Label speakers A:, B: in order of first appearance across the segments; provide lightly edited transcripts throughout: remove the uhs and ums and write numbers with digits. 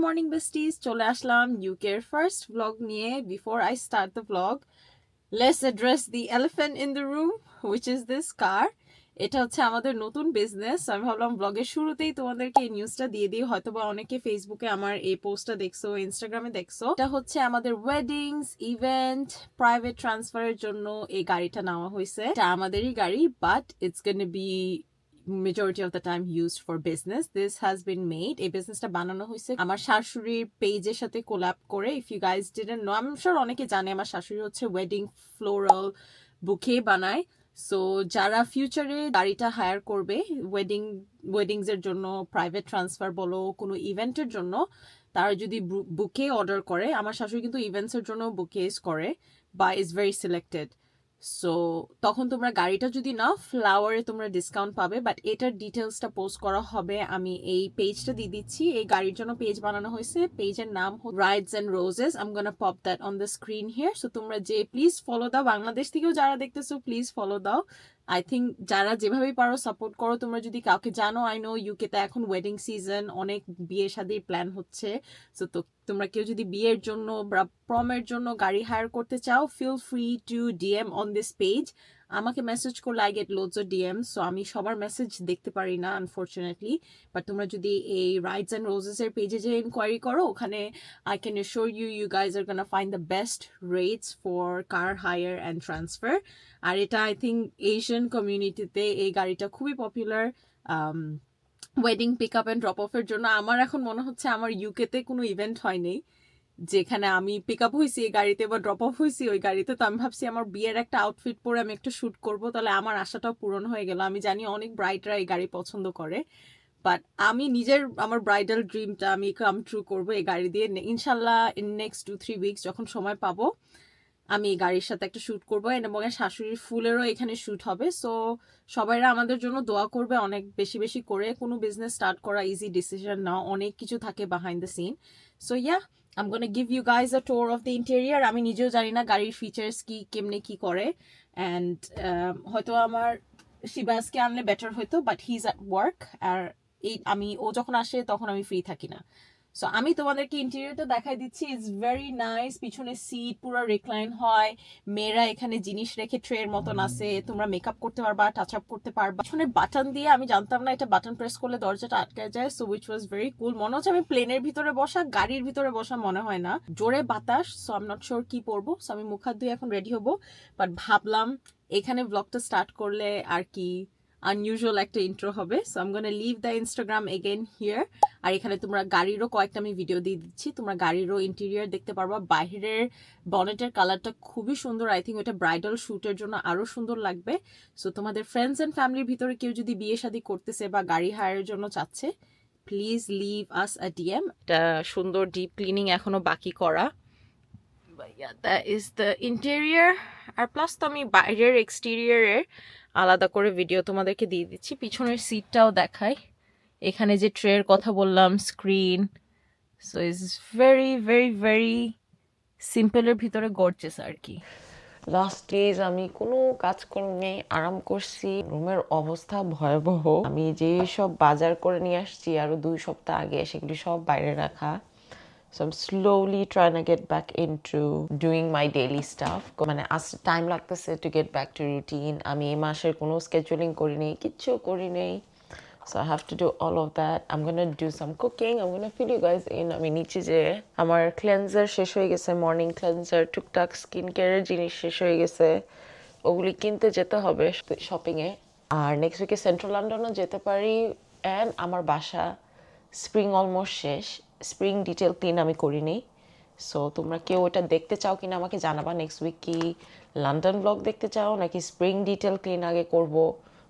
A: morning besties, চলে আসলাম UK এর first vlog নিয়ে. Before I start the vlog, let's address the elephant in the room, which is this car. এটা হচ্ছে আমাদের নতুন বিজনেস. আমি ভাবলাম ব্লগের শুরুতেই তোমাদেরকে এই নিউজটা দিয়ে দিই. হয়তোবা অনেকে ফেসবুকে আমার এই পোস্টটা দেখছো, ইনস্টাগ্রামে দেখছো. এটা হচ্ছে আমাদের ওয়েডিংস, ইভেন্ট, প্রাইভেট ট্রান্সফারের জন্য এই গাড়িটা নেওয়া হয়েছে. এটা আমাদেরই গাড়ি, but it's gonna be majority of the time used for business. This has been made. এই বিজনেসটা বানানো হয়েছে আমার শাশুড়ির পেজের সাথে কোল্যাব করে. If you guys didn't know, I'm sure অনেকে জানে আমার শাশুড়ি হচ্ছে ওয়েডিং ফ্লোরাল বুকে বানায়. সো যারা ফিউচারে গাড়িটা হায়ার করবে ওয়েডিংস এর জন্য, প্রাইভেট ট্রান্সফার বলো, কোনো ইভেন্টের জন্য, তারা যদি বুকে অর্ডার করে, আমার শাশুড়ি কিন্তু ইভেন্টস এর জন্য বুকেস করে বা ইজ ভেরি সিলেক্টেড. সো তখন তোমরা গাড়িটা যদি নাও, ফ্লাওয়ারে তোমরা ডিসকাউন্ট পাবে. বাট এটার ডিটেলসটা পোস্ট করা হবে, আমি এই পেজটা দিয়ে দিচ্ছি. এই গাড়ির জন্য পেজ বানানো হয়েছে. পেজের নাম rides and roses. I am gonna pop that on the screen here. So তোমরা যে প্লিজ ফলো দাও. বাংলাদেশ থেকেও যারা দেখতেছো প্লিজ ফলো দাও. আই থিঙ্ক যারা যেভাবেই পারো সাপোর্ট করো. তোমরা যদি কাউকে জানো, আই নো ইউকেতে এখন ওয়েডিং সিজন, অনেক বিয়ে শাদির প্ল্যান হচ্ছে. সো তো তোমরা কেউ যদি বিয়ের জন্য বা প্রমের জন্য গাড়ি হায়ার করতে চাও, feel free to DM on this page. আমাকে মেসেজ করলে I get loads of DM. So আমি সবার মেসেজ দেখতে পারি না আনফর্চুনেটলি. বাট তোমরা যদি এই রাইডস অ্যান্ড রোজেস এর পেজে যে ইনকোয়ারি করো, ওখানে I can assure you guys are gonna find the best rates for car hire and transfer. আর এটা আই থিঙ্ক এশিয়ান কমিউনিটিতে এই গাড়িটা খুবই popular wedding pick up and drop অফের জন্য. আমার এখন মনে হচ্ছে আমার ইউকেতে কোনো ইভেন্ট হয়নি যেখানে আমি পিক আপ হয়েছি এই গাড়িতে বা ড্রপ অফ হয়েছি ওই গাড়িতে. তো আমি ভাবছি আমার বিয়ের একটা আউটফিট পরে আমি একটা শ্যুট করবো, তাহলে আমার আশাটাও পূরণ হয়ে গেল. আমি জানি অনেক ব্রাইডরা এই গাড়ি পছন্দ করে, বাট আমি নিজের আমার ব্রাইডাল ড্রিমটা আমি কাম ট্রু করবো এই গাড়ি দিয়ে. ইনশাল্লাহ ইন নেক্সট 2-3 উইকস যখন সময় পাবো, আমি এই গাড়ির সাথে একটা শ্যুট করবো. এবং শাশুড়ির ফুলেরও এখানে শ্যুট হবে. সো সবাইরা আমাদের জন্য দোয়া করবে অনেক বেশি বেশি করে. কোনো বিজনেস স্টার্ট করা ইজি ডিসিশন না, অনেক কিছু থাকে behind the scene. So yeah, I'm gonna give you guys a tour of the interior. আমি নিজেও জানি না গাড়ির ফিচার্স কি, কেমনে কি করে. অ্যান্ড হয়তো আমার শিবাসকে আনলে বেটার হইতো, but he is at work. আর ও যখন আসে তখন আমি ফ্রি থাকি না. সো আমি তোমাদেরকে ইন্টেরিয়রটা দেখাই দিচ্ছি. It's very nice. পিছনে সিট পুরো রিক্লাইন হয়. মেয়েরা এখানে জিনিস রেখে ট্রের মতন আছে, তোমরা মেকআপ করতে পারবা, টাচ আপ করতে পারবা. পিছনে বাটন দিয়ে, আমি জানতাম না এটা বাটন প্রেস করলে দরজাটা আটকে যায়. সো উইচ ওয়াজ ভেরি কুল. মনে হচ্ছে আমি প্লেনের ভিতরে বসা, গাড়ির ভিতরে বসা মনে হয় না. জোরে বাতাস. So I am not sure কি পরবো. সো আমি মুখ হাত ধুয়ে এখন রেডি হবো. বাট ভাবলাম এখানে ব্লগটা স্টার্ট করলে আর কি আনইউজুয়াল একটা ইন্ট্রো হবে. So I am gonna leave the Instagram again here. আর এখানে তোমরা গাড়িরও কয়েকটা আমি ভিডিও দিয়ে দিচ্ছি. তোমরা গাড়িরও ইন্টেরিয়র দেখতে পারবা. বাইরের বনেটের কালারটা খুবই সুন্দর. আই থিঙ্ক ওটা ব্রাইডাল শ্যুটের জন্য আরো সুন্দর লাগবে. সো তোমাদের ফ্রেন্ডস এন্ড ফ্যামিলির ভিতরে কেউ যদি বিয়ে শাদী করতেছে বা গাড়ি হায়ারের জন্য চাচ্ছে, please leave us a DM. এটা সুন্দর ডিপ ক্লিনিং এখনো বাকি করা. That is the interior. আর প্লাস তো আমি বাইরের এক্সটেরিয়রের আলাদা করে ভিডিও তোমাদেরকে দিয়ে দিচ্ছি. পিছনের সিটটাও দেখাই. এখানে যে ট্রের কথা বললাম, screen. So it's very very very সিম্পলের ভিতরে গর্জিয়াস আর কি.
B: লাস্ট ডেজ আমি কোনো কাজকর্ম নেই, আরাম করছি. রুমের অবস্থা ভয়াবহ. আমি যে সব বাজার করে নিয়ে আসছি আরো 2 সপ্তাহ আগে, সেগুলি সব বাইরে রাখা. So I'm slowly trying to get back into doing my daily stuff. মানে আসতে টাইম লাগতেছে to get back to routine. আমি এই মাসের কোনো স্কেজুলিং করি নেই, কিচ্ছু করি নেই. So I have to do all of that. I'm gonna do some cooking. I'm gonna fill you guys in. আমি নিচে যে আমার ক্লেন্সার শেষ হয়ে গেছে, মর্নিং ক্লেন্সার, টুকটাক স্কিন কেয়ারের জিনিস শেষ হয়ে গেছে. ওগুলি কিনতে যেতে হবে শপিংয়ে. আর নেক্সট উইকে সেন্ট্রাল লন্ডনও যেতে পারি. অ্যান্ড আমার বাসা স্প্রিং অলমোস্ট শেষ. স্প্রিং ডিটেল ক্লিন আমি করিনি. সো তোমরা কেউ ওটা দেখতে চাও কিনা আমাকে জানাবা. নেক্সট উইক কি লন্ডন ব্লগ দেখতে চাও নাকি স্প্রিং ডিটেল ক্লিন আগে করব,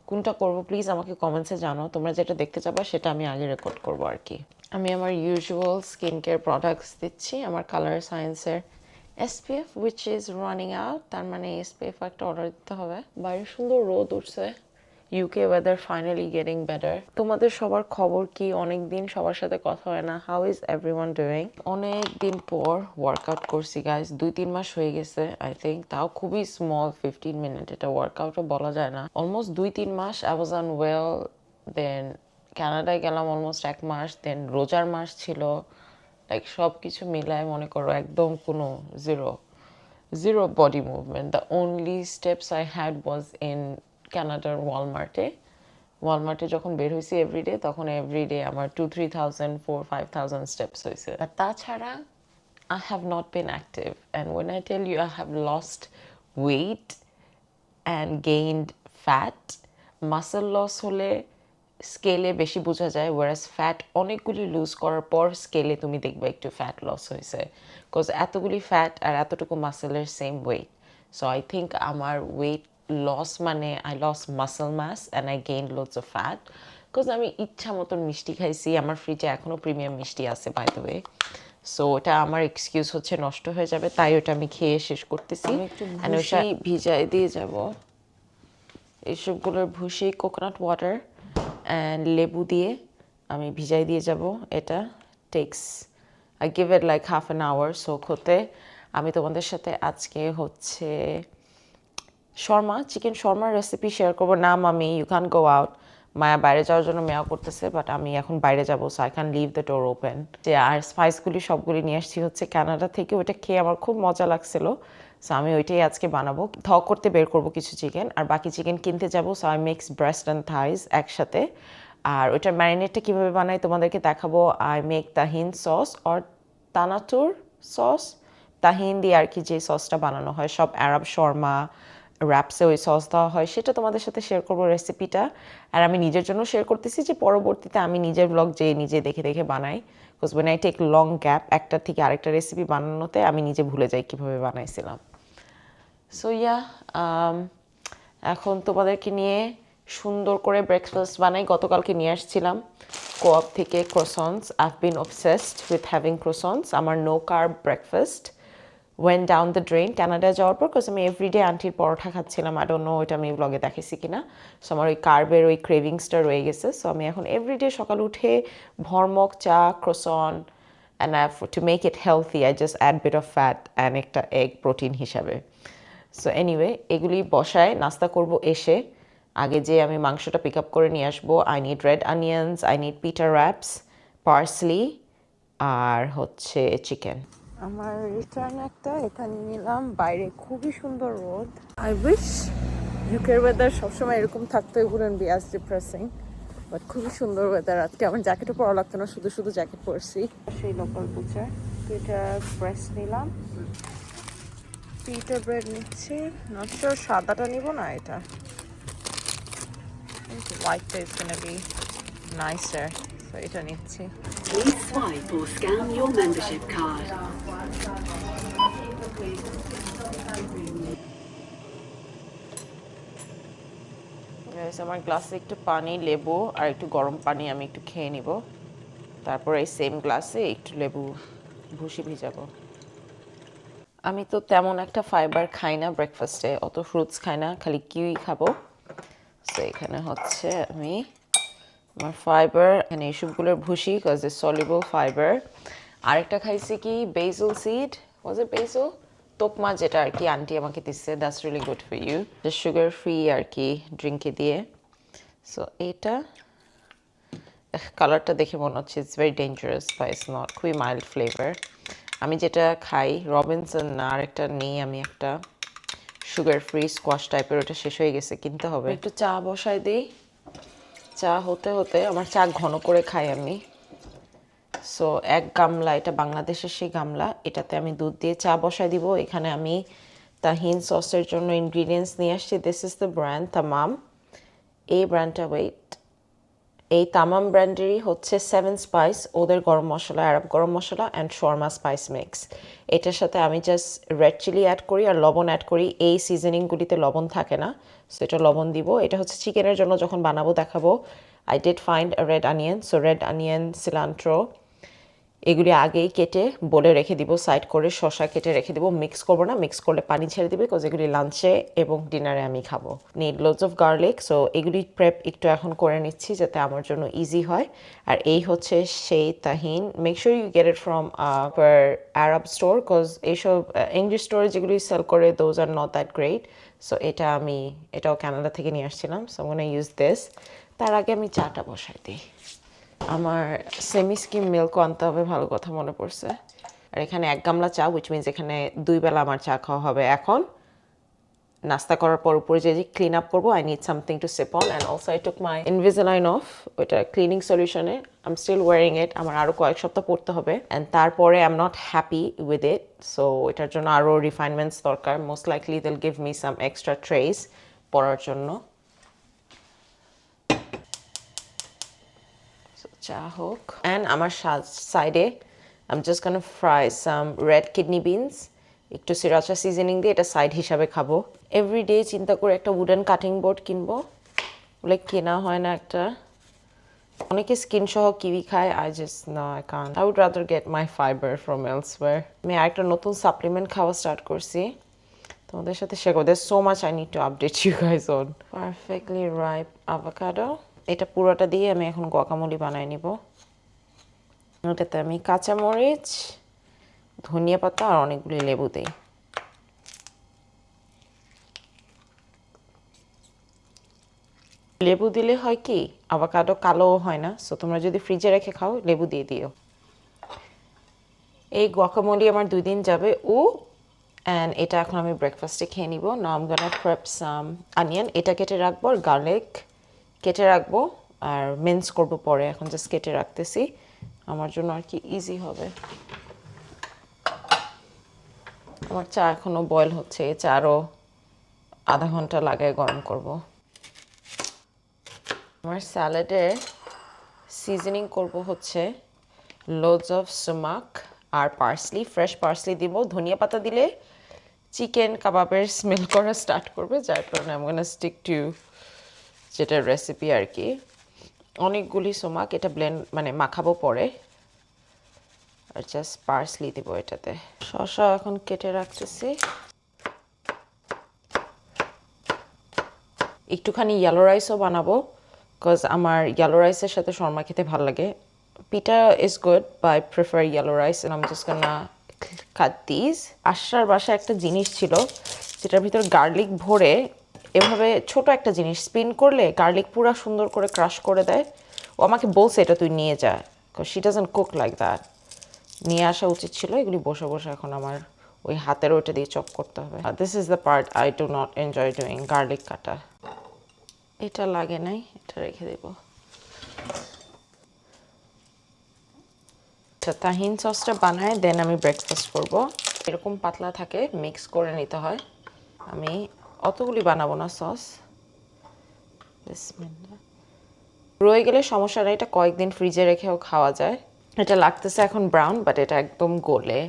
B: কোনটা করব প্লিজ আমাকে কমেন্টসে জানো. তোমরা যেটা দেখতে চাবা সেটা আমি আগে রেকর্ড করবো আর কি. আমি আমার ইউজুয়াল স্কিন কেয়ার প্রোডাক্টস দিচ্ছি. আমার কালার সায়েন্সের SPF which is running out. তার মানে SPF একটা অর্ডার দিতে হবে. বাইরে সুন্দর রোদ উঠছে. UK weather finally getting better. তোমাদের সবার খবর কি? অনেক দিন সবার সাথে কথা হয় না. How is everyone doing? অনেক দিন পর ওয়ার্কআউট করছি গাইজ. 2-3 মাস হয়ে গেছে আই থিঙ্ক. তাও খুবই স্মল 15 মিনিট. এটা ওয়ার্কআউটও বলা যায় না. অলমোস্ট 2-3 মাস আই ওয়াজ আনওয়েল. দেন কানাডায় গেলাম অলমোস্ট 1 মাস. দেন রোজার মাস ছিল. লাইক সব কিছু মিলায় মনে করো একদম কোনো zero body movement. The only steps I had was in Canadaর ওয়ালমার্টে যখন বের হয়েছি এভরিডে, তখন এভরিডে আমার 2-3,000 4-5,000 স্টেপস হয়েছে। আর তাছাড়া I have not been active, and when I tell you I have lost weight and gained fat, muscle loss হলে স্কেলে বেশি বোঝা যায়, ওয়ারাস ফ্যাট অনেকগুলি লুজ করার পর স্কেলে তুমি দেখবে একটু ফ্যাট লস হয়েছে, বিকজ এতগুলি ফ্যাট আর এতটুকু মাসেলের same weight. So I think আমার ওয়েট লস মানে I loss muscle mass and I gain loads of fat, because আমি ইচ্ছা মতন মিষ্টি খাইছি। আমার ফ্রিজে এখনও প্রিমিয়াম মিষ্টি আছে বাই দ্য ওয়ে, সো ওটা আমার এক্সকিউজ হচ্ছে নষ্ট হয়ে যাবে, তাই ওটা আমি খেয়ে শেষ করতেছি। অ্যান্ড ওটা ভিজাই দিয়ে যাব এইসবগুলোর ভুসি, কোকোনাট ওয়াটার অ্যান্ড লেবু দিয়ে আমি ভিজাই দিয়ে যাব। এটা takes I give it like half an hour soak হতে। আমি তোমাদের সাথে আজকে হচ্ছে চিকেন শর্মার রেসিপি শেয়ার করবো। নাম আমি ইউ ক্যান গো আউট, মায়া বাইরে যাওয়ার জন্য মেয়া করতেছে, বাট আমি এখন বাইরে যাবো, so I can leave the door open. যে আর স্পাইসগুলি সবগুলি নিয়ে আসছি হচ্ছে কানাডা থেকে, ওইটা খেয়ে আমার খুব মজা লাগছিল, সো আমি ওইটাই আজকে বানাবো। করতে বের করবো কিছু চিকেন, আর বাকি চিকেন কিনতে যাবো, so I mix breast and thighs একসাথে। আর ওইটার ম্যারিনেটটা কীভাবে বানাই তোমাদেরকে দেখাবো। I make tahini sauce or tarator sauce, tahini দিয়ে আর কি যে সসটা বানানো হয়, সব আরব শর্মা র্যাপসে ওই সস দেওয়া হয়, সেটা তোমাদের সাথে শেয়ার করবো রেসিপিটা। আর আমি নিজের জন্য শেয়ার করতেছি যে পরবর্তীতে আমি নিজের ব্লগ যে নিজে দেখে দেখে বানাই, because when I take long gap একটা থেকে আরেকটা রেসিপি বানানোতে আমি নিজে ভুলে যাই কীভাবে বানাইছিলাম। সো ইয়া, এখন তোমাদেরকে নিয়ে সুন্দর করে ব্রেকফাস্ট বানাই। গতকালকে নিয়ে আসছিলাম কোঅপ থেকে croissants. I've been obsessed with having croissants. আমার no carb breakfast went down the drain কানাডায় যাওয়ার পর, বিকজ আমি এভরিডে আন্টির পরোটা খাচ্ছিলাম। আই ডোন্ট নো এটা আমি ব্লগে দেখেছি কিনা। সো আমার ওই কার্বের ওই ক্রেভিংসটা রয়ে গেছে। সো আমি এখন এভরিডে সকাল উঠে ভরমক চা, croissant, and to make it healthy I just add bit of fat and একটা এগ প্রোটিন হিসাবে। সো এনিওয়ে, এগুলি বসায় নাস্তা করব এসে। আগে যে আমি মাংসটা পিক আপ করে নিয়ে আসবো, I need red onions, I need pita wraps, parsley, আর হচ্ছে চিকেন। আমার রিটার্ন একটা এখানে নিলাম। বাইরে খুবই সুন্দর রোদ। আই উইশ ইউকের ওয়েদার সবসময় এরকম থাকতো, it wouldn't be as depressing, but খুবই সুন্দর ওয়েদার আজকে। আমার জ্যাকেটও পরা লাগতো না, শুধু শুধু জ্যাকেট পরছি। সেই লোকাল বুচার, তো এটা ব্রেস্ট নিলাম, পিটা ব্রেড নিচ্ছি, নট শিওর সাদাটা নিব না এটা, হোয়াইটটা ইজ গোনা বি নাইসার, তো এটা নিচ্ছি।
C: Please swipe or scan your membership card.
B: আমার গ্লাসে একটু পানি, লেবু আর একটু গরম পানি আমি একটু খেয়ে নিব, তারপর এই সেম গ্লাসে একটু লেবু ভুসি ভিজাবো। আমি তো তেমন একটা ফাইবার খাই না ব্রেকফাস্টে, অত ফ্রুটস খাই না, খালি কিউই খাবো। সো এখানে হচ্ছে আমি আমার ফাইবার, এখানে এইসবগুলোর ভুসি, বিকজ ইজ সলিউবল ফাইবার। আরেকটা খাইছি কি basil seed, was it basil, তোকমা, যেটা আর কি আন্টি আমাকে দিচ্ছে, that's really good for you, just sugar free আর কি ড্রিঙ্কে দিয়ে। সো এটা কালারটা দেখে মনে হচ্ছে it's very dangerous, but it's not, খুবই মাইল্ড ফ্লেভার। আমি যেটা খাই রবিনসন না, আরেকটা নেই আমি, একটা সুগার ফ্রি স্কোয়াশ টাইপের, ওটা শেষ হয়ে গেছে, কিনতে হবে। একটু চা বসাই দিই, চা হতে হতে, আমার চা ঘন করে খাই আমি। সো এক গামলা, এটা বাংলাদেশের সেই গামলা, এটাতে আমি দুধ দিয়ে চা বসাই দিব। এখানে আমি তাহিন সসের জন্য ইনগ্রিডিয়েন্টস নিয়ে আসছি। দিস ইজ দ্য ব্র্যান্ড তামাম। এই ব্র্যান্ডটা ওয়েট, এই তামাম ব্র্যান্ডেরই হচ্ছে 7 স্পাইস, ওদের গরম মশলা, আরব গরম মশলা অ্যান্ড শর্মা স্পাইস মিক্স। এটার সাথে আমি জাস্ট রেড চিলি অ্যাড করি আর লবণ অ্যাড করি। এই সিজনিংগুলিতে লবণ থাকে না, সো এটা লবণ দিব। এটা হচ্ছে চিকেনের জন্য যখন বানাবো দেখাবো। I did find red onion, so red onion, cilantro, এগুলি আগেই কেটে বলে রেখে দিব সাইড করে, শসা কেটে রেখে দিব। মিক্স করবো না, মিক্স করলে পানি ছেড়ে দিবে, বিকজ এগুলি লাঞ্চে এবং ডিনারে আমি খাবো। Need loads of garlic, so এগুলি প্রেপ একটু এখন করে নিচ্ছি যাতে আমার জন্য ইজি হয়। আর এই হচ্ছে সেই tahini, make sure you get it from Arab store, because এইসব ইংলিশ স্টোরে যেগুলি সেল করে those are not that great. So এটাও কানাডা থেকে নিয়ে আসছিলাম, সো আমি গোনা ইউজ দিস। তার আগে আমি চাটা বসাই দিই। আমার সেমি স্কিম মিল্কও আনতে হবে, ভালো কথা মনে পড়ছে। আর এখানে 1 গামলা চা, উইচ মিনস এখানে 2 বেলা আমার চা খাওয়া হবে। এখন নাস্তা করার পর উপরে যে ক্লিন আপ করবো, I need something to sip on. And also I took my Invisalign off, ওইটা ক্লিনিং সলিউশনে I am still wearing it. আমার আরও কয়েক সপ্তাহ পড়তে হবে, অ্যান্ড তারপরে I am not happy with it. So এটার জন্য আরও রিফাইনমেন্টস দরকার। Most likely they'll give me some extra trays পড়ার জন্য। চা হোক, অ্যান্ড আমার সাইডে I am just gonna fry some red kidney beans, একটু সিরাচা সিজনিং দিয়ে এটা সাইড হিসাবে খাবো। এভরিডে চিন্তা করে একটা উডেন কাটিং বোর্ড কিনবো, বলে কেনা হয় না একটা। অনেকে স্কিন সহ কিউই খায়, I just no, I can't. I would rather get my fibre from elsewhere. আমি আরেকটা নতুন সাপ্লিমেন্ট খাওয়া স্টার্ট করছি, তোমাদের সাথে শেয়ার করবো। So much I need to update you guys on. Perfectly ripe avocado, এটা পুরোটা দিয়ে আমি এখন গুয়াকামোলি বানাই নিব। ওটাতে আমি কাঁচামরিচ, ধনিয়া পাতা আর অনেকগুলি লেবু দিই। লেবু দিলে হয় কি, আভোকাডো কালো হয় না। সো তোমরা যদি ফ্রিজে রেখে খাও, লেবু দিয়ে দিও। এই গুয়াকামোলি আমার 2 দিন যাবে। অ্যান্ড এটা এখন আমি ব্রেকফাস্টে খেয়ে নিব। Now I am gonna prep some onion, এটা কেটে রাখবো, আর গার্লিক কেটে রাখবো, আর মিন্স করবো পরে। এখন জাস্ট কেটে রাখতেছি আমার জন্য আর কি ইজি হবে। আমার চা এখনো বয়েল হচ্ছে, এই চা আরও আধা ঘন্টা লাগায় গরম করব। আমার স্যালাডে সিজনিং করব হচ্ছে লোডস অফ সুমাক আর পার্সলি, ফ্রেশ পার্সলি দিব। ধনিয়া পাতা দিলে চিকেন কাবাবের স্মেল করা স্টার্ট করবে, যার কারণে আমি গোনা স্টিক টু যেটা রেসিপি আর কি। অনেকগুলি সুমাক, এটা ব্লেন্ড মানে মাখাবো পরে, আর জাস্ট পার্সলি দিব এটাতে। শসা এখন কেটে রাখতেছি। একটুখানি ইয়েলো রাইসও বানাবো, বিকজ আমার ইয়েলো রাইসের সাথে শর্মা খেতে ভালো লাগে। Pita is good, but I prefer yellow rice, and I am just gonna cut this. আশার বাসায় একটা জিনিস ছিল যেটার ভিতর গার্লিক ভরে, এভাবে ছোট একটা জিনিস স্পিন করলে গার্লিক পুরা সুন্দর করে ক্রাশ করে দেয়। ও আমাকে বলছে এটা তুই নিয়ে যা, because she doesn't cook like that. নিয়ে আসা উচিত ছিল। এগুলি বসে বসে এখন আমার ওই হাতের ওইটা দিয়ে চপ করতে হবে। This is the part I do not enjoy doing, garlic কাটা। এটা লাগে নাই, এটা রেখে দেব। আচ্ছা, তাহিন সসটা বানায় দেন আমি ব্রেকফাস্ট করব। এরকম পাতলা থাকে, মিক্স করে নিতে হয়। আমি অতগুলি বানাবো না সস, রয়ে গেলে সমস্যা নেই, এটা কয়েকদিন ফ্রিজে রেখেও খাওয়া যায়। এটা লাগতেছে এখন ব্রাউন, বাট এটা একদম গলে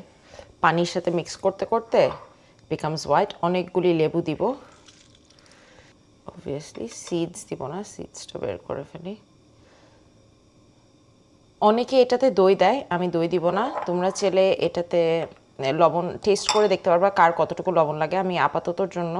B: পানির সাথে মিক্স করতে করতে বিকামস হোয়াইট। অনেকগুলি লেবু দিব, অবভিয়াসলি সিডস দিব না, সিডসটা বের করে ফেলি। অনেকে এটাতে দই দেয়, আমি দই দিব না। তোমরা চাইলে এটাতে লবণ টেস্ট করে দেখতে পারবা কার কতটুকু লবণ লাগে। আমি আপাততর জন্য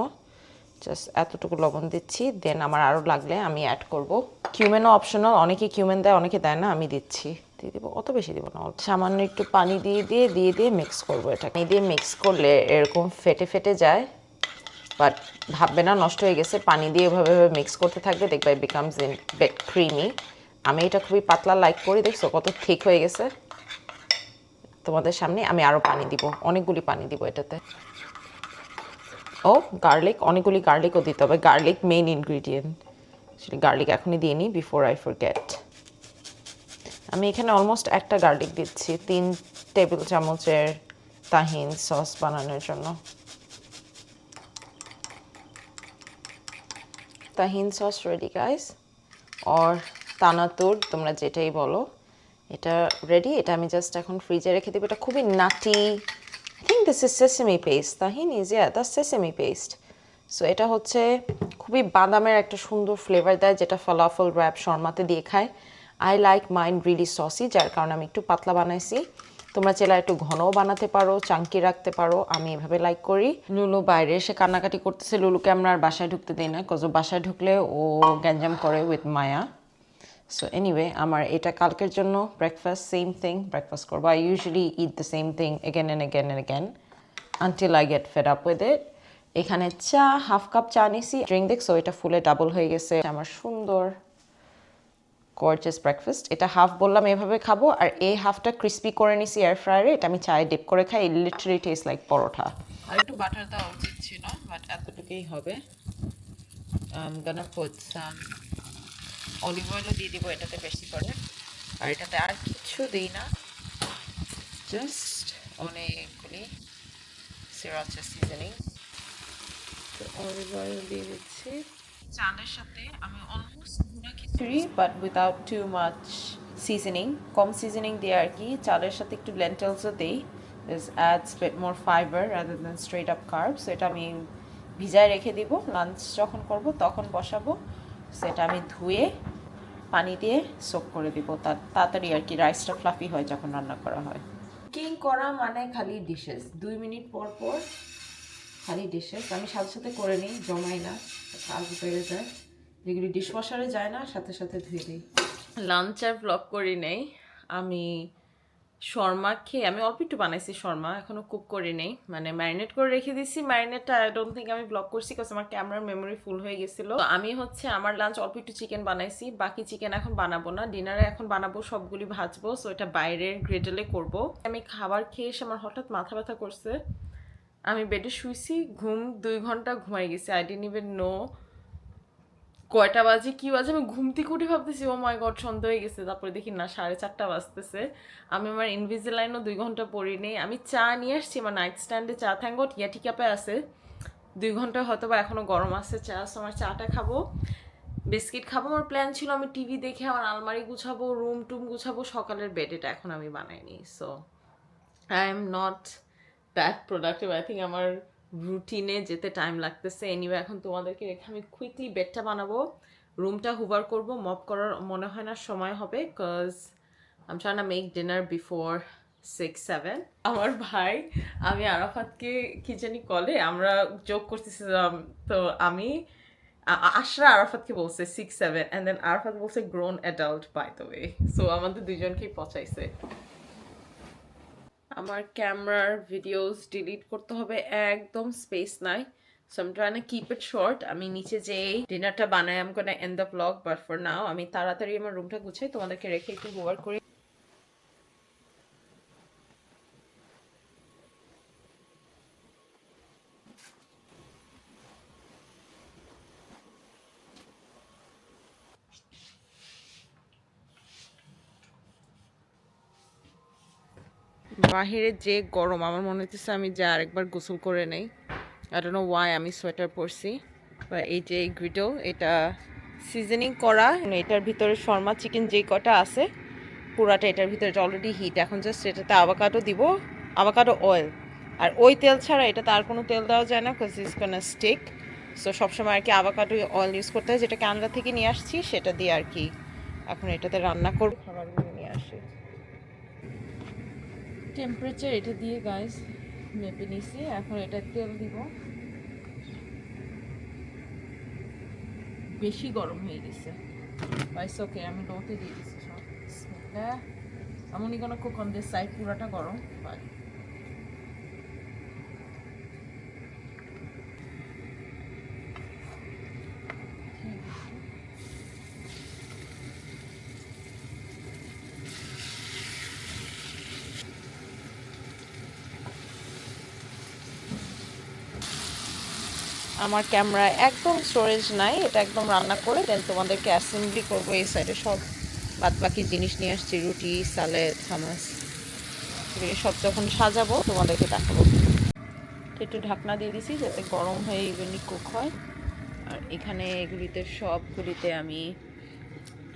B: জাস্ট এতটুকু লবণ দিচ্ছি, দেন আমার আরও লাগলে আমি অ্যাড করব। কিউমেনও অপশনাল, অনেকে কিউমেন দেয় অনেকে দেয় না, আমি দিচ্ছি। দিয়ে দিব, অত বেশি দিব না, সামান্য একটু পানি দিয়ে মিক্স করবো। এটা পানি দিয়ে মিক্স করলে এরকম ফেটে ফেটে যায়, বাট ভাববে না নষ্ট হয়ে গেছে। পানি দিয়ে এভাবে মিক্স করতে থাকবে, দেখবে বিকামস ইন বেট ক্রিমি। আমি এটা খুবই পাতলা লাইক করি, দেখছো কত ঠিক হয়ে গেছে। তোমাদের সামনে আমি আরও পানি দিব, অনেকগুলি পানি দিব এটাতে। ও গার্লিক, অনেকগুলি গার্লিকও দিতে হবে, গার্লিক মেইন ইনগ্রিডিয়েন্ট। সেটা গার্লিক এখনই দিয়ে নিই বিফোর আই ফরগেট। আমি এখানে অলমোস্ট একটা গার্লিক দিচ্ছি 3 টেবিল চামচের তাহিন সস বানানোর জন্য। Tahin sauce ready guys, or তানাতুর, তোমরা যেটাই বলো, এটা রেডি। এটা আমি জাস্ট এখন ফ্রিজে রেখে দেবো। এটা খুবই nutty, I think this is sesame paste. Tahini is the sesame paste. So এটা হচ্ছে খুবই বাদামের একটা সুন্দর ফ্লেভার দেয়, যেটা ফলাফল র্যাপ শর্মাতে দিয়ে খায়। I like mind really saucy, যার কারণে আমি একটু পাতলা বানাইছি। তোমরা চাইলে একটু ঘনও বানাতে পারো, চাঙ্কি রাখতে পারো, আমি এভাবে লাইক করি। লুলু বাইরে এসে কান্নাকাটি করতেছে, লুলুকে আমরা আর বাসায় ঢুকতে দিই না, কজ বাসায় ঢুকলে ও গ্যাঞ্জাম করে উইথ মায়া। সো এনিওয়ে, আমার এটা কালকের জন্য ব্রেকফাস্ট, সেম থিং ব্রেকফাস্ট করবো। I usually it the same thing again and again until I get fed up with it. এখানে চা, হাফ কাপ চা নিছি, ড্রিঙ্ক দেখছো এটা ফুলে ডাবল হয়ে গেছে। আমার সুন্দর গর্জিয়াস ব্রেকফাস্ট। এটা হাফ বললাম এভাবে খাবো, আর এই হাফটা ক্রিস্পি করে নিছি এয়ার ফ্রায়ারে। এটা আমি চায়ে ডিপ করে খাই। লিটারালি টেস্ট লাইক পরোটা। আর একটু বাটার দেওয়া উচিত ছিল, বাট এতটুকুই হবে। I'm gonna put some olive অয়েলও দিয়ে দিব এটাতে বেশি করে। আর এটাতে আর কিছু দিই না, জাস্ট অনেকগুলি সিরাচা সিজনিং। তো অলিভ অয়েল দিয়ে দিচ্ছি। চালের সাথে আমি অলমোস্ট ভুনা খিচুড়ি but without too much seasoning, কম সিজনিং দিয়ে আর কি। চালের সাথে একটু লেন্টেলসও দিই, this adds bit more fibre rather than straight up carbs. So এটা আমি ভিজায় রেখে দিব, লাঞ্চ যখন করব তখন বসাবো। সেটা আমি ধুয়ে পানি দিয়ে সোক করে দিব, তাড়াতাড়ি আর কি। রাইসটা ফ্লাফি হয় যখন রান্না করা হয়। কুকিং করা মানে খালি ডিশেস, 2 মিনিট পর পর খালি ডিশেস। আমি সাথে সাথে করে নিই, জমাই না, কাজ বেড়ে যায়। যেগুলি ডিশওয়াশারে যায় না সাথে সাথে ধুয়ে দিই। লাঞ্চ আর ব্লগ করি নেই আমি। শর্মা খেয়ে আমি অল্প একটু বানাইছি শর্মা, এখনো কুক করি নেই, মানে ম্যারিনেট করে রেখে দিছি। ম্যারিনেটটা আই ডোন্ট থিঙ্ক আমি ব্লগ করছি, কারণ আমার ক্যামেরার মেমোরি ফুল হয়ে গেছিল। তো আমি হচ্ছে আমার লাঞ্চ অল্প একটু চিকেন বানাইছি, বাকি চিকেন এখন বানাবো না, ডিনারে এখন বানাবো, সবগুলি ভাজবো। সো এটা বাইরের গ্রিডলে করব। আমি খাবার খেয়ে এসে আমার হঠাৎ মাথা ব্যথা করছে, আমি বেডে শুইছি, ঘুম 2 ঘন্টা ঘুমাই গেছি। আই ডিডন্ট ইভেন নো কয়টা বাজে কি বাজে। আমি ঘুম থেকে উঠে ভাবতেছি ও মাই গড সন্ধ্যা হয়ে গেছে, তারপরে দেখি না 4:30 বাজতেছে। আমি আমার ইনভিজিলাইনও 2 ঘন্টা পড়ি নেই। আমি চা নিয়ে আসছি আমার নাইট স্ট্যান্ডে, চা থ্যাঙ্ক গড ইয়াটি কাপে আছে, 2 ঘন্টা হয়তো বা এখনো গরম আছে চা। সো আমার চাটা খাবো, বিস্কিট খাবো। আমার প্ল্যান ছিল আমি টিভি দেখে আমার আলমারি গুছাবো, রুম টুম গুছাবো, সকালের বেড। এটা এখন আমি বানাইনি। So I am not that productive. I think আমার রুটিনে যেতে টাইম লাগতেছে। এনিওয়ে এখন তোমাদেরকে রেখে আমি কুইকলি বেডটা বানাবো, রুমটা হুভার করব, মপ করার মনে হয় না সময় হবে, because I am trying to make dinner before 6-7। আমার ভাই আমি আরাফাতকে কি জানি কলে, আমরা জোক করতেছিলাম। তো আমি আশরা আরাফাতকে বলছে 6-7, অ্যান্ড দেন আরাফাত বলছে grown adult by the way. So আমাদের দুজনকেই পচাইছে। আমার ক্যামেরার ভিডিওস ডিলিট করতে হবে, একদম স্পেস নাই। So I am trying to keep it short. আমি নিচে যেই ডিনারটা বানাই, I am gonna end the vlog, but for now আমি তাড়াতাড়ি আমার রুমটা গুছাই, তোমাদেরকে রেখে একটু ওভার করি। বাহিরে যে গরম, আমার মনে হচ্ছে আমি যা আরেকবার গোসল করে নেই। আই ডোন্ট নো ওয়াই আমি সোয়েটার পরছি। বা এই যে গ্রিডল, এটা সিজনিং করা, এটার ভিতরে শর্মা চিকেন যে কটা আছে পুরাটা এটার ভিতরে অলরেডি হিট। এখন জাস্ট এটাতে আভাকাডো দিব, আভাকাডো অয়েল। আর ওই তেল ছাড়া এটাতে আর কোনো তেল দেওয়া যায় না, because it's gonna stick. So সবসময় আর কি আভাকাডো অয়েল ইউজ করতে হয়, যেটা কানাডা থেকে নিয়ে আসছি সেটা দিয়ে আর কি এখন এটাতে রান্না করব। খাবারগুলো নিয়ে আসি, টেম্পারেচার এটা দিয়ে গাইস মেপে নিছি। এখন এটা তেল দিব, বেশি গরম হয়ে গেছে। বাইস ওকে, আমি লোতে দিয়ে দিচ্ছি সব। বিসমিল্লাহ। I'm only gonna cook on this side, পুরাটা গরম। বাট আমার ক্যামেরা একদম স্টোরেজ নাই, এটা একদম রান্না করে দেন তোমাদেরকে অ্যাসেম্বলি করবো। এই সাইডে সব বাদ বাকি জিনিস নিয়ে আসছি, রুটি, সালেদ, হামাস, এগুলো সব যখন সাজাবো তোমাদেরকে দেখাবো। একটু ঢাকনা দিয়ে দিছি যাতে গরম হয়ে ইভেনলি কুক হয়। আর এখানে এগুলিতে সবগুলিতে আমি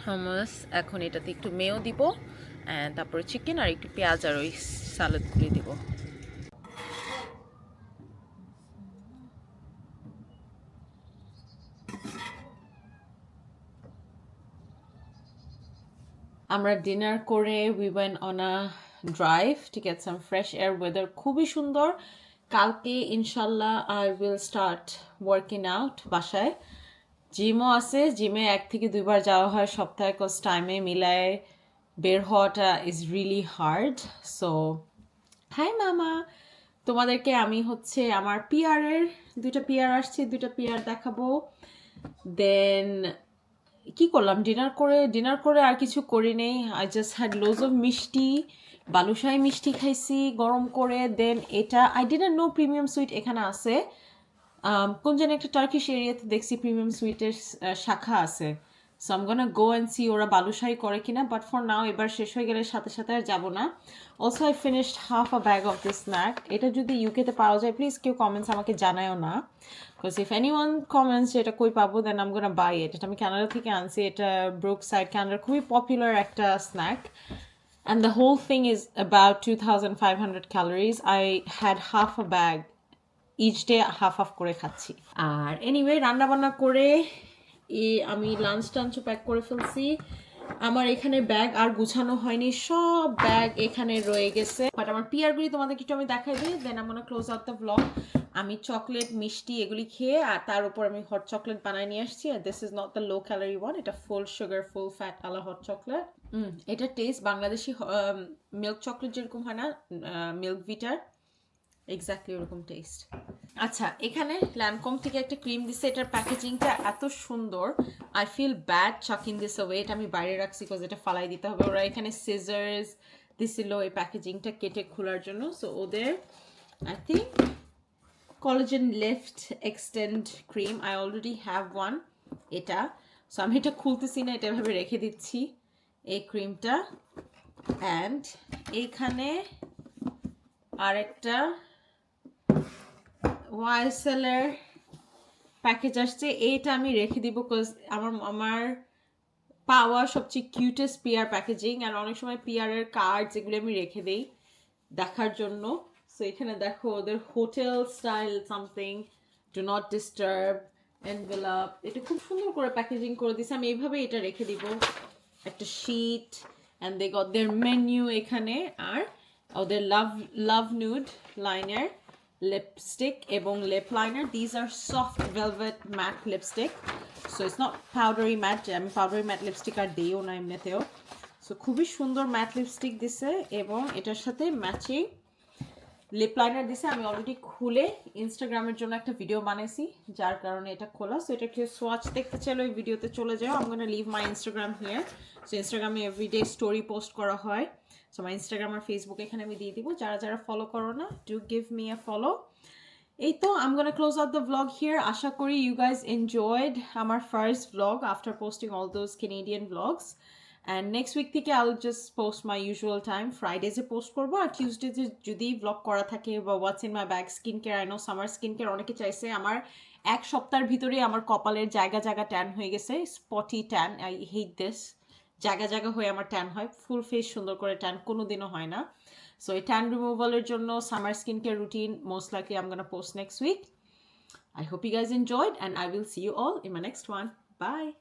B: হামাস, এখন এটাতে একটু মেও দিব, তারপরে চিকেন আর একটু পেঁয়াজ আর ওই সালাদগুলি দিব। আমরা ডিনার করে we went on a drive to get some fresh air. Weather খুবই সুন্দর। কালকে ইনশাল্লাহ I will start working out বাসায়। জিমও আছে, জিমে 1 থেকে 2 বার যাওয়া হয় সপ্তাহে, কজ টাইমে মিলায় বের হওয়াটা is really hard. So hi মামা, তোমাদেরকে আমি হচ্ছে আমার পিআরের 2টা পিআর আসছে, 2টা পিআর দেখাবো। দেন
A: কি করলাম ডিনার করে আর কিছু করি নেই। আই জাস্ট হ্যাড লোজ অফ মিষ্টি, বালুশাহী মিষ্টি খাইছি গরম করে। দেন এটা I didn't know premium sweet এখানে আছে। কোন যেন একটা টার্কিশ এরিয়াতে দেখছি প্রিমিয়াম সুইটের শাখা আছে। So I'm gonna go and see ওরা বালুশাহী করে কিনা, বাট ফর নাও এবার শেষ হয়ে গেলে সাথে সাথে আর যাবো না। Also I finished half a bag of this snack. এটা যদি ইউকেতে পাওয়া যায় প্লিজ কেউ কমেন্টস আমাকে জানায়ও না, because if any one comments এটা কই পাবো দেন আম গোনা বাই ইট। এটা আমি কানাডা থেকে আনছি, এটা ব্রুক সাইড কানাডার খুবই পপুলার একটা snack. And the whole thing is about 2,500 calories. I had half a bag each day half half করে খাচ্ছি। আর এনিওয়ে রান্নাবান্না করে আমি লাঞ্চ টাঞ্চও প্যাক করে ফেলছি। আমার এখানে ব্যাগ আর গুছানো হয়নি, সব ব্যাগ এখানে রয়ে গেছে। বাট আমার পিয়ারগুলি তোমাদের একটু আমি দেখাই দিই, দেন আমি ক্লোজ আউট দ্য ব্লগ। আমি চকলেট মিষ্টি এগুলি খেয়ে আর তার উপর আমি হট চকলেট বানায় নিয়ে আসছি। আর this is not the low calorie one, এটা full sugar full fat a la hot chocolate. এটা টেস্ট বাংলাদেশি মিল্ক চকলেট যেরকম হয় না, মিল্ক ভিটার, এক্স্যাক্টলি ওরকম টেস্ট। আচ্ছা, এখানে ল্যানকম থেকে একটা ক্রিম দিচ্ছে, এটার প্যাকেজিংটা এত সুন্দর। I feel bad chucking this away, এটা আমি বাইরে রাখছি বিকজ এটা ফালাই দিতে হবে। ওরা এখানে সিজার্স দিছিল এই প্যাকেজিংটা কেটে খোলার জন্য। সো ওদের I think collagen lift extend cream, I already have one এটা। সো আমি এটা খুলতেছি না, এটা এভাবে রেখে দিচ্ছি এই ক্রিমটা। অ্যান্ড এইখানে আরেকটা ওয়াইসেলের প্যাকেজ আসছে, এইটা আমি রেখে দিব বিকজ আমার পাওয়া সবচেয়ে কিউটেস্ট পিআর প্যাকেজিং। আর অনেক সময় পিআরের কার্ড যেগুলো আমি রেখে দিই দেখার জন্য। সো এখানে দেখো ওদের hotel style something, do not disturb envelope, এটা খুব সুন্দর করে প্যাকেজিং করে দিছে। আমি এইভাবে এটা রেখে দিব, একটা sheet and they got their menu এখানে। আর ওদের লাভ নুড লাইনার লিপস্টিক এবং lip liner, these are soft velvet matte lipstick. So it's not powdery matte, আমি পাউডারি ম্যাট লিপস্টিক আর দিইও না এমনিতেও। সো খুবই সুন্দর ম্যাট লিপস্টিক দিছে এবং এটার সাথে ম্যাচিং লিপ লাইনার দিছে। আমি অলরেডি খুলে ইনস্টাগ্রামের জন্য একটা ভিডিও বানাইছি যার কারণে এটা খোলা। সো এটা কেউ সোয়াচ দেখতে চাইলে ওই ভিডিওতে চলে যাও। I am gonna leave my Instagram here. So ইনস্টাগ্রামে এভরিডে স্টোরি পোস্ট করা হয়। সো আমার ইনস্টাগ্রাম আর ফেসবুক এখানে আমি দিয়ে দিব, যারা যারা ফলো করো না do give me a follow. এই তো I am gonna close out the vlog here. আশা করি ইউ গাইজ এনজয়েড আমার first vlog after posting all those Canadian vlogs. And next week থেকে I will just post my usual time, ফ্রাইডেজে post করবো। আর টিউসডেতে যদি ভ্লগ করা থাকে বা what's in my bag skin care, I know summer skin care অনেকে চাইছে। আমার এক সপ্তাহের ভিতরে আমার কপালের জায়গা জায়গা ট্যান হয়ে গেছে, স্পটি ট্যান, আই হেট দিস। জায়গা জায়গা হয়ে আমার ট্যান হয়, ফুল ফেস সুন্দর করে ট্যান কোনোদিনও হয় না। সো এই ট্যান রিমুভালের জন্য summer skin care routine most likely I am gonna post next week. I hope you guys enjoyed and I will see you all in my next one. Bye.